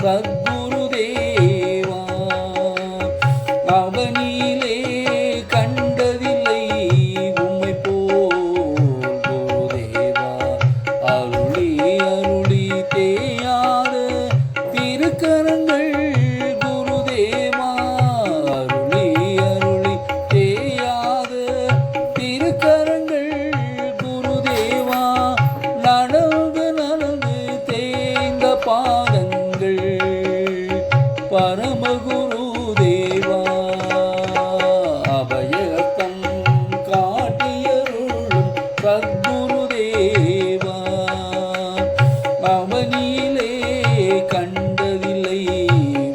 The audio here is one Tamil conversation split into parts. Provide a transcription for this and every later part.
சத்குருதேவா. அவனிலே கண்டதில்லை உம்மை போல் குருதேவா. அருளி அருளி தேயாத திருக்கரங்கள் குருதேவா. அருளி அருளி தேயாத திருக்கரங்கள் குருதேவா. நடந்து நடந்து தேய்ந்த பாதங்கள் பரமகுருதேவா. அபயத்தம் காட்டியருளும் சத்குருதேவா. அவனிலே கண்டதில்லை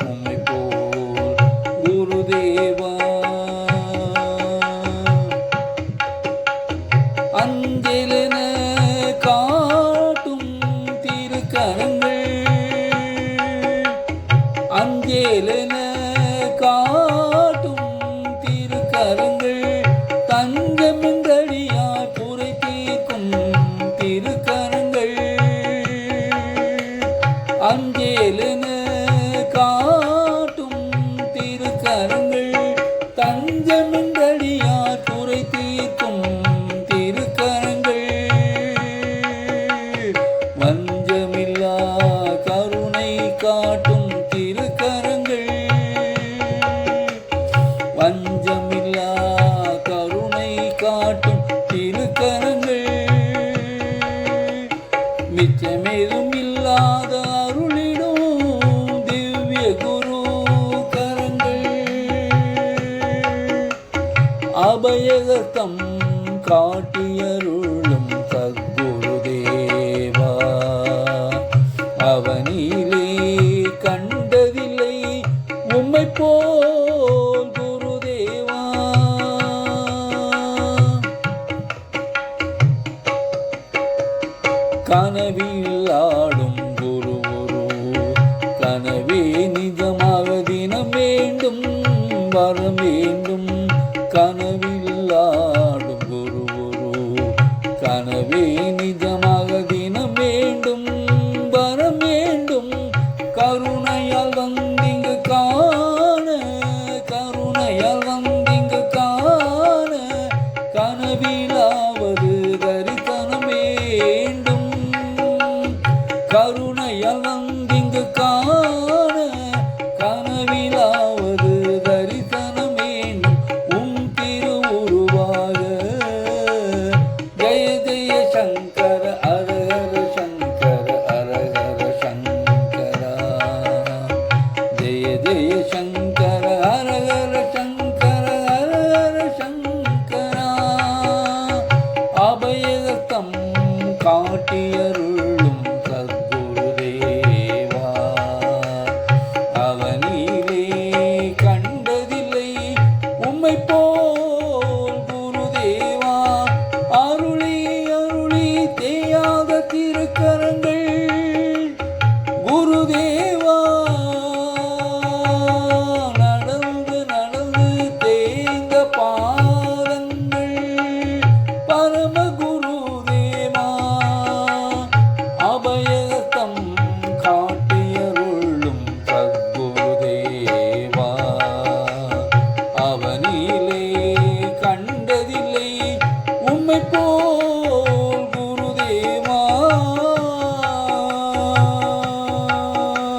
உம்மை போல் குருதேவா. அஞ்சலென காட்டும் திருக்கரங்கள், அஞ்சலென காட்டும் திருக்கரங்கள், தஞ்சமென்றடியார் குறை தீர்க்கும் திருக்கரங்கள். அஞ்சலென காட்டும் திருக்கரங்கள், தஞ்சமென்றடியார் குறை தீர்க்கும் திருக்கரங்கள். வஞ்சமில்லா கருணை காட்டும் திருக்கரங்கள், வஞ்சமில்லா கருணை காட்டும் திருக்கரங்கள். மிச்சமேதும் இல்லாத அருளிடும் திவ்ய குரு கரங்கள். அபயகத்தம் காட்டியருளும் சத்குருதேவா. அவனிலே கண்டதில்லை உம்மை போல் குருதேவா. கனவில் ஆடும் குரு குரு, கனவே நிஜமாக தினம் வேண்டும் வரம் வேண்டும்.